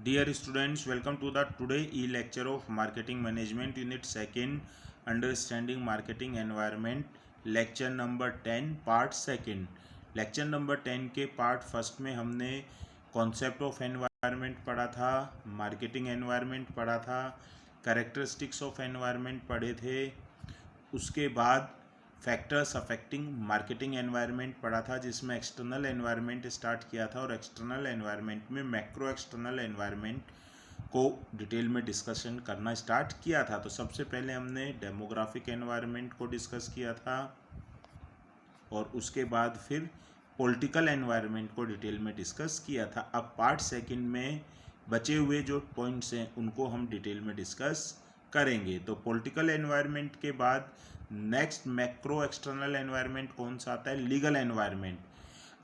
Dear students, welcome to the today e-lecture of Marketing Management Unit 2nd, Understanding Marketing Environment, lecture number 10, part 2nd. Lecture number 10 के part first में हमने concept of environment पढ़ा था, marketing environment पढ़ा था, characteristics of environment पढ़े थे। उसके बाद फैक्टर्स अफेक्टिंग मार्केटिंग एनवायरनमेंट पढ़ा था, जिसमें एक्सटर्नल एनवायरनमेंट स्टार्ट किया था और एक्सटर्नल एनवायरनमेंट में मैक्रो एक्सटर्नल एनवायरनमेंट को डिटेल में डिस्कशन करना स्टार्ट किया था। तो सबसे पहले हमने डेमोग्राफिक एनवायरनमेंट को डिस्कस किया था और उसके बाद फिर पॉलिटिकल एनवायरनमेंट को डिटेल में डिस्कस किया था। अब पार्ट सेकंड में बचे हुए जो पॉइंट्स हैं उनको हम डिटेल में डिस्कस करेंगे। तो पॉलिटिकल एनवायरनमेंट के बाद नेक्स्ट मैक्रो एक्सटर्नल एनवायरनमेंट कौन सा आता है? Legal environment.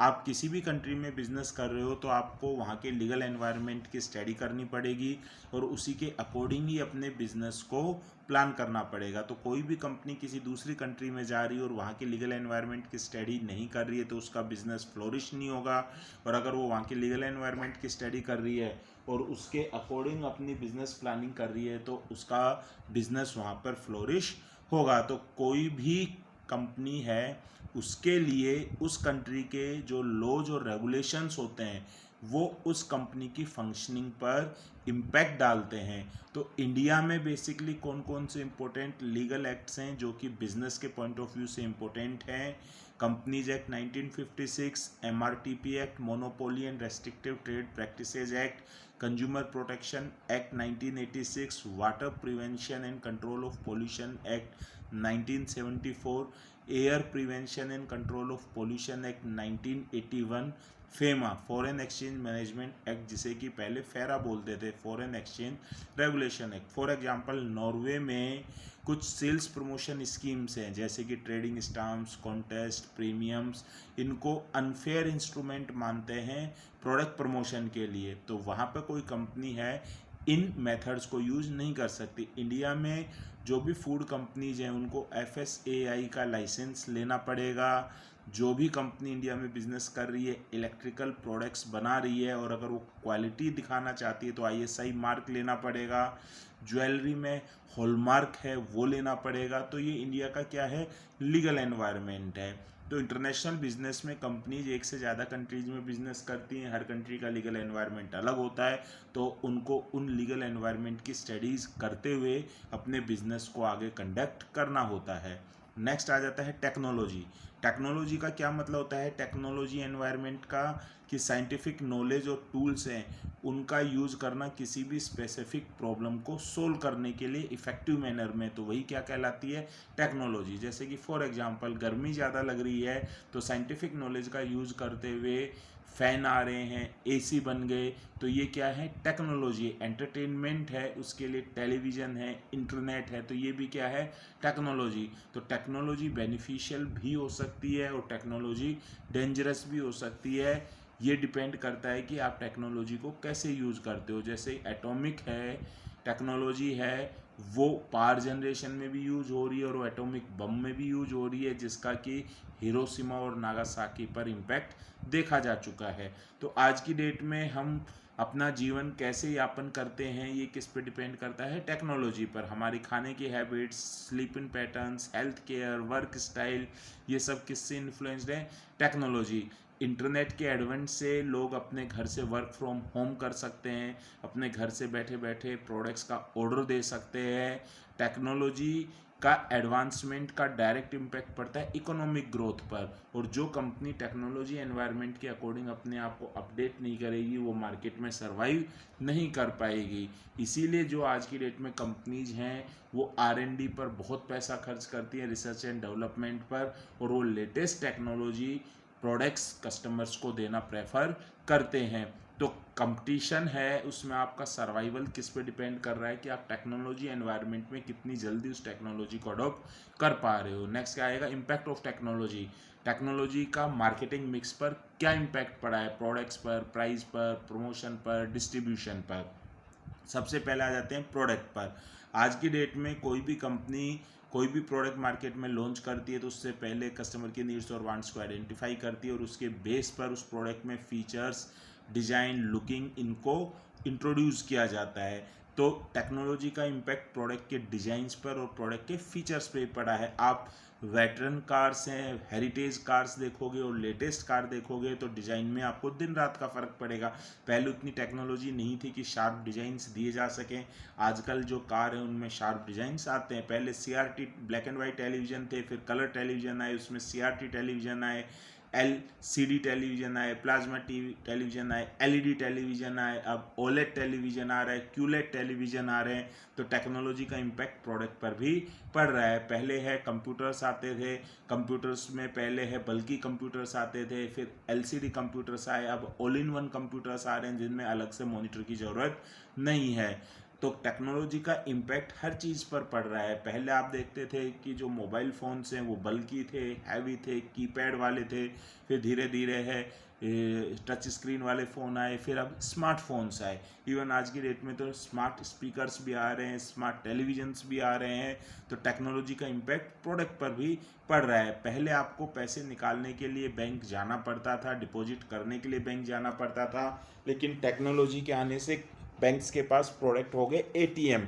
आप किसी भी कंट्री में बिजनेस कर रहे हो तो आपको वहाँ के लीगल एनवायरनमेंट की स्टडी करनी पड़ेगी और उसी के अकॉर्डिंग ही अपने बिजनेस को प्लान करना पड़ेगा। तो कोई भी कंपनी किसी दूसरी कंट्री में जा रही है और वहाँ के लीगल एनवायरनमेंट की स्टडी नहीं कर रही है तो उसका बिजनेस फ्लोरिश नहीं होगा। और अगर वो वहाँ के लीगल एनवायरनमेंट की स्टडी कर रही है और उसके अकॉर्डिंग अपनी बिजनेस प्लानिंग कर रही है तो उसका बिजनेस वहाँ पर फ्लोरिश होगा। तो कोई भी कंपनी है उसके लिए उस कंट्री के जो लॉज और रेगुलेशंस होते हैं वो उस कंपनी की फंक्शनिंग पर इम्पैक्ट डालते हैं। तो इंडिया में बेसिकली कौन कौन से इम्पोर्टेंट लीगल एक्ट्स हैं जो कि बिजनेस के पॉइंट ऑफ व्यू से इम्पोर्टेंट हैं? Companies act 1956, MRTP act, monopoly and restrictive trade practices act, consumer protection act 1986, water prevention and control of pollution act 1974, air prevention and control of pollution act 1981, FEMA foreign exchange management act जिसे कि पहले फेरा बोलते थे, foreign exchange regulation act. For example Norway में कुछ sales promotion schemes हैं जैसे कि ट्रेडिंग स्टाम्प्स, कॉन्टेस्ट, प्रीमियम्स, इनको अनफेयर इंस्ट्रूमेंट मानते हैं प्रोडक्ट प्रमोशन के लिए। तो वहाँ पर कोई कंपनी है इन मेथड्स को यूज़ नहीं कर सकती। इंडिया में जो भी फूड कंपनीज हैं उनको FSAI का लाइसेंस लेना पड़ेगा। जो भी कंपनी इंडिया में बिजनेस कर रही है, इलेक्ट्रिकल प्रोडक्ट्स बना रही है और अगर वो क्वालिटी दिखाना चाहती है तो ISI मार्क लेना पड़ेगा। ज्वेलरी में हॉलमार्क है वो लेना पड़ेगा। तो ये इंडिया का क्या है? लीगल एनवायरनमेंट है। तो इंटरनेशनल बिजनेस में कंपनीज एक से ज़्यादा कंट्रीज में बिजनेस करती हैं, हर कंट्री का लीगल एनवायरनमेंट अलग होता है। तो उनको उन लीगल एनवायरनमेंट की स्टडीज़ करते हुए अपने बिजनेस को आगे कंडक्ट करना होता है। नेक्स्ट आ जाता है टेक्नोलॉजी। टेक्नोलॉजी का क्या मतलब होता है? टेक्नोलॉजी एनवायरनमेंट का कि साइंटिफिक नॉलेज और टूल्स हैं उनका यूज़ करना किसी भी स्पेसिफिक प्रॉब्लम को सोल्व करने के लिए इफ़ेक्टिव मैनर में, तो वही क्या कहलाती है? टेक्नोलॉजी। जैसे कि फॉर एग्जांपल गर्मी ज़्यादा लग रही है तो साइंटिफिक नॉलेज का यूज़ करते हुए फ़ैन आ रहे हैं, AC बन गए, तो ये क्या है? टेक्नोलॉजी। एंटरटेनमेंट है उसके लिए टेलीविज़न है, इंटरनेट है, तो ये भी क्या है? टेक्नोलॉजी। तो टेक्नोलॉजी बेनिफिशियल भी हो सकती है और टेक्नोलॉजी डेंजरस भी हो सकती है। ये डिपेंड करता है कि आप टेक्नोलॉजी को कैसे यूज़ करते हो। जैसे एटॉमिक है टेक्नोलॉजी है, वो पावर जनरेशन में भी यूज हो रही है और वो एटॉमिक बम में भी यूज हो रही है जिसका कि हिरोशिमा और नागासाकी पर इम्पैक्ट देखा जा चुका है। तो आज की डेट में हम अपना जीवन कैसे यापन करते हैं ये किस पे डिपेंड करता है? टेक्नोलॉजी पर। हमारी खाने की habits, sleeping patterns, health care, work style, ये सब किससे इन्फ्लुएंस्ड है? टेक्नोलॉजी। इंटरनेट के एडवेंट से लोग अपने घर से वर्क फ्रॉम होम कर सकते हैं, अपने घर से बैठे बैठे प्रोडक्ट्स का ऑर्डर दे सकते हैं। टेक्नोलॉजी का एडवांसमेंट का डायरेक्ट इम्पैक्ट पड़ता है इकोनॉमिक ग्रोथ पर, और जो कंपनी टेक्नोलॉजी एनवायरनमेंट के अकॉर्डिंग अपने आप को अपडेट नहीं करेगी वो मार्केट में सर्वाइव नहीं कर पाएगी। इसीलिए जो आज की डेट में कंपनीज हैं वो R&D पर बहुत पैसा खर्च करती हैं, रिसर्च एंड डेवलपमेंट पर, और वो लेटेस्ट टेक्नोलॉजी प्रोडक्ट्स कस्टमर्स को देना प्रेफर करते हैं। तो कंपटीशन है उसमें आपका सर्वाइवल किस पे डिपेंड कर रहा है कि आप टेक्नोलॉजी एनवायरनमेंट में कितनी जल्दी उस टेक्नोलॉजी को अडॉप्ट कर पा रहे हो। नेक्स्ट क्या आएगा? Impact of technology. टेक्नोलॉजी का मार्केटिंग मिक्स पर क्या इम्पैक्ट पड़ा है? प्रोडक्ट्स पर, प्राइस पर, प्रमोशन पर, डिस्ट्रीब्यूशन पर। सबसे पहले आ जाते हैं प्रोडक्ट पर। आज की डेट में कोई भी कंपनी कोई भी प्रोडक्ट मार्केट में लॉन्च करती है तो उससे पहले कस्टमर की नीड्स और वांट्स को आइडेंटिफाई करती है और उसके बेस पर उस प्रोडक्ट में फीचर्स, डिज़ाइन, लुकिंग, इनको इंट्रोड्यूस किया जाता है। तो टेक्नोलॉजी का इम्पैक्ट प्रोडक्ट के डिजाइंस पर और प्रोडक्ट के फीचर्स पे पड़ा है। आप वेटरन कार्स हैं, हेरिटेज कार्स देखोगे और लेटेस्ट कार देखोगे तो डिज़ाइन में आपको दिन रात का फ़र्क पड़ेगा। पहले उतनी टेक्नोलॉजी नहीं थी कि शार्प डिज़ाइंस दिए जा सकें। आजकल जो कार है उनमें शार्प डिज़ाइंस आते हैं। पहले CRT black and white television थे, फिर कलर टेलीविज़न आए, उसमें CRT टेलीविज़न आए, LCD टेलीविज़न आए, प्लाज्मा टीवी टेलीविज़न आए, LED टेलीविज़न आए, अब OLED टेलीविज़न आ रहा है, QLED टेलीविज़न आ रहे हैं। तो टेक्नोलॉजी का इम्पैक्ट प्रोडक्ट पर भी पड़ रहा है। पहले है कंप्यूटर्स आते थे, कंप्यूटर्स में पहले है बल्कि कंप्यूटर्स आते थे, फिर LCD कंप्यूटर्स आए, अब ऑल इन वन कंप्यूटर्स आ रहे हैं जिनमें अलग से मॉनिटर की ज़रूरत नहीं है। तो टेक्नोलॉजी का इम्पैक्ट हर चीज़ पर पड़ रहा है। पहले आप देखते थे कि जो मोबाइल फ़ोन्स हैं वो बल्कि थे, हैवी थे, कीपैड वाले थे, फिर धीरे धीरे है टच स्क्रीन वाले फ़ोन आए, फिर अब स्मार्टफोन्स आए। इवन आज की डेट में तो स्मार्ट स्पीकर्स भी आ रहे हैं, स्मार्ट टेलीविजन्स भी आ रहे हैं। तो टेक्नोलॉजी का इम्पैक्ट प्रोडक्ट पर भी पड़ रहा है। पहले आपको पैसे निकालने के लिए बैंक जाना पड़ता था, डिपॉजिट करने के लिए बैंक जाना पड़ता था, लेकिन टेक्नोलॉजी के आने से बैंक्स के पास प्रोडक्ट हो गए ATM।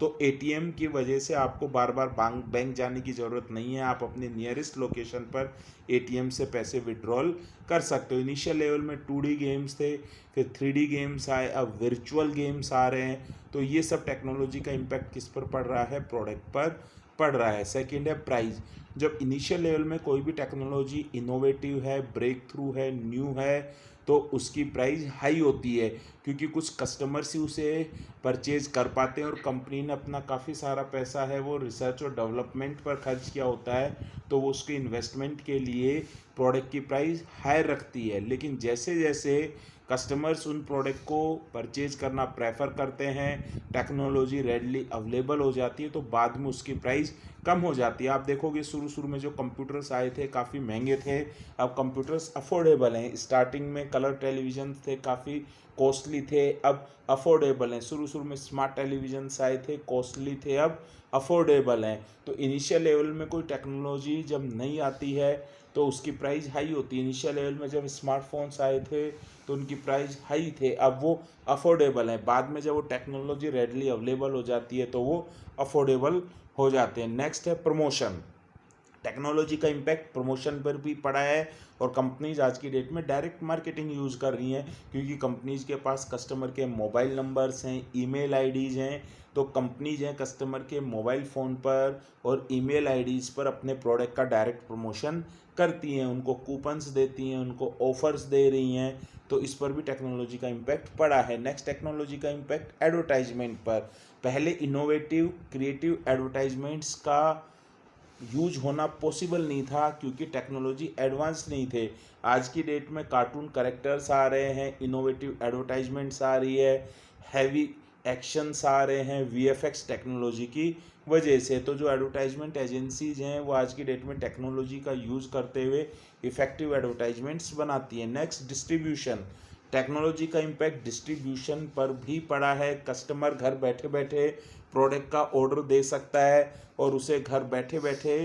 तो ATM की वजह से आपको बार बार बैंक जाने की ज़रूरत नहीं है। आप अपने नियरेस्ट लोकेशन पर ATM से पैसे विड्रॉल कर सकते हो। इनिशियल लेवल में 2D गेम्स थे, फिर 3D गेम्स आए, अब वर्चुअल गेम्स आ रहे हैं। तो ये सब टेक्नोलॉजी का इम्पैक्ट किस पर पड़ रहा है? प्रोडक्ट पर पड़ रहा है। सेकेंड है प्राइस। जब इनिशियल लेवल में कोई भी टेक्नोलॉजी इनोवेटिव है, ब्रेक थ्रू है, न्यू है, तो उसकी प्राइस हाई होती है, क्योंकि कुछ कस्टमर्स ही उसे परचेज कर पाते हैं और कंपनी ने अपना काफ़ी सारा पैसा है वो रिसर्च और डेवलपमेंट पर खर्च किया होता है, तो वो उसके इन्वेस्टमेंट के लिए प्रोडक्ट की प्राइस हाई रखती है। लेकिन जैसे जैसे कस्टमर्स उन प्रोडक्ट को परचेज करना प्रेफर करते हैं, टेक्नोलॉजी रेडली अवेलेबल हो जाती है, तो बाद में उसकी प्राइस कम हो जाती है। आप देखोगे शुरू में जो कंप्यूटर्स आए थे काफ़ी महंगे थे, अब कंप्यूटर्स अफोर्डेबल हैं। स्टार्टिंग में कलर टेलीविजन थे, काफ़ी कॉस्टली थे, अब अफोर्डेबल हैं। शुरू में स्मार्ट टेलीविजन्स आए थे, कॉस्टली थे, अब अफोर्डेबल हैं। तो इनिशियल लेवल में कोई टेक्नोलॉजी जब नहीं आती है तो उसकी प्राइस हाई होती है। इनिशियल लेवल में जब स्मार्टफोन्स आए थे तो उनकी प्राइस हाई थे, अब वो अफोर्डेबल है। बाद में जब वो टेक्नोलॉजी रेडली अवेलेबल हो जाती है तो वो अफोर्डेबल हो जाते हैं। नेक्स्ट है प्रमोशन। टेक्नोलॉजी का इम्पैक्ट प्रमोशन पर भी पड़ा है और कंपनीज आज की डेट में डायरेक्ट मार्केटिंग यूज़ कर रही हैं, क्योंकि कंपनीज के पास कस्टमर के मोबाइल नंबर्स हैं, ईमेल आईडीज़ हैं। तो कंपनीज हैं कस्टमर के मोबाइल फ़ोन पर और ईमेल आईडीज़ पर अपने प्रोडक्ट का डायरेक्ट प्रमोशन करती हैं, उनको कूपन्स देती हैं, उनको ऑफर्स दे रही हैं। तो इस पर भी टेक्नोलॉजी का इम्पैक्ट पड़ा है। नेक्स्ट टेक्नोलॉजी का इम्पैक्ट एडवर्टाइजमेंट पर। पहले इनोवेटिव क्रिएटिव एडवर्टाइजमेंट्स का यूज होना पॉसिबल नहीं था, क्योंकि टेक्नोलॉजी एडवांस नहीं थे। आज की डेट में कार्टून कैरेक्टर्स आ रहे हैं, इनोवेटिव एडवर्टाइजमेंट्स आ रही है, हैवी एक्शंस आ रहे हैं VFX टेक्नोलॉजी की वजह से। तो जो एडवर्टाइजमेंट एजेंसीज हैं वो आज की डेट में टेक्नोलॉजी का यूज़ करते हुए इफ़ेक्टिव एडवर्टाइजमेंट्स बनाती हैं। Next distribution. टेक्नोलॉजी का इम्पैक्ट डिस्ट्रीब्यूशन पर भी पड़ा है। कस्टमर घर बैठे बैठे प्रोडक्ट का ऑर्डर दे सकता है और उसे घर बैठे बैठे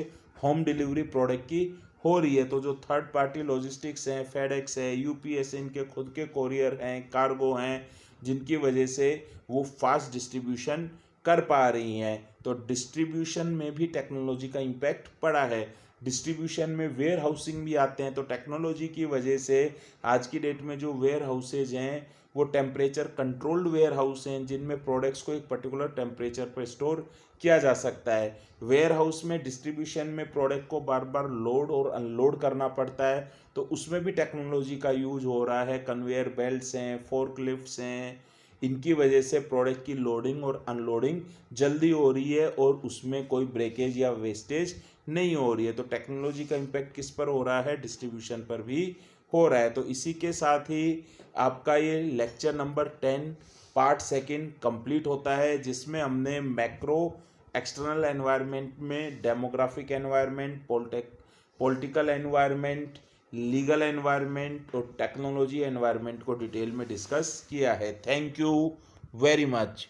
होम डिलीवरी प्रोडक्ट की हो रही है। तो जो थर्ड पार्टी लॉजिस्टिक्स हैं, फेडेक्स है, UPS, इनके खुद के कोरियर हैं, कार्गो हैं, जिनकी वजह से वो फास्ट डिस्ट्रीब्यूशन कर पा रही हैं। तो डिस्ट्रीब्यूशन में भी टेक्नोलॉजी का इम्पैक्ट पड़ा है। डिस्ट्रीब्यूशन में वेयर हाउसिंग भी आते हैं। तो टेक्नोलॉजी की वजह से आज की डेट में जो वेयर हाउसेज हैं वो टेम्परेचर कंट्रोल्ड वेयर हाउस हैं, जिनमें प्रोडक्ट्स को एक पर्टिकुलर टेम्परेचर पर स्टोर किया जा सकता है। वेयर हाउस में डिस्ट्रीब्यूशन में प्रोडक्ट को बार बार लोड और अनलोड करना पड़ता है, तो उसमें भी टेक्नोलॉजी का यूज हो रहा है। कन्वेयर बेल्ट्स हैं, फोर्कलिफ्ट्स हैं, इनकी वजह से प्रोडक्ट की लोडिंग और अनलोडिंग जल्दी हो रही है और उसमें कोई ब्रेकेज या वेस्टेज नहीं हो रही है। तो टेक्नोलॉजी का इम्पैक्ट किस पर हो रहा है? डिस्ट्रीब्यूशन पर भी हो रहा है। तो इसी के साथ ही आपका ये lecture number 10 part second complete होता है, जिसमें हमने मैक्रो एक्सटर्नल एनवायरनमेंट में demographic environment, political environment, legal environment और टेक्नोलॉजी एनवायरनमेंट को डिटेल में डिस्कस किया है। Thank you very much.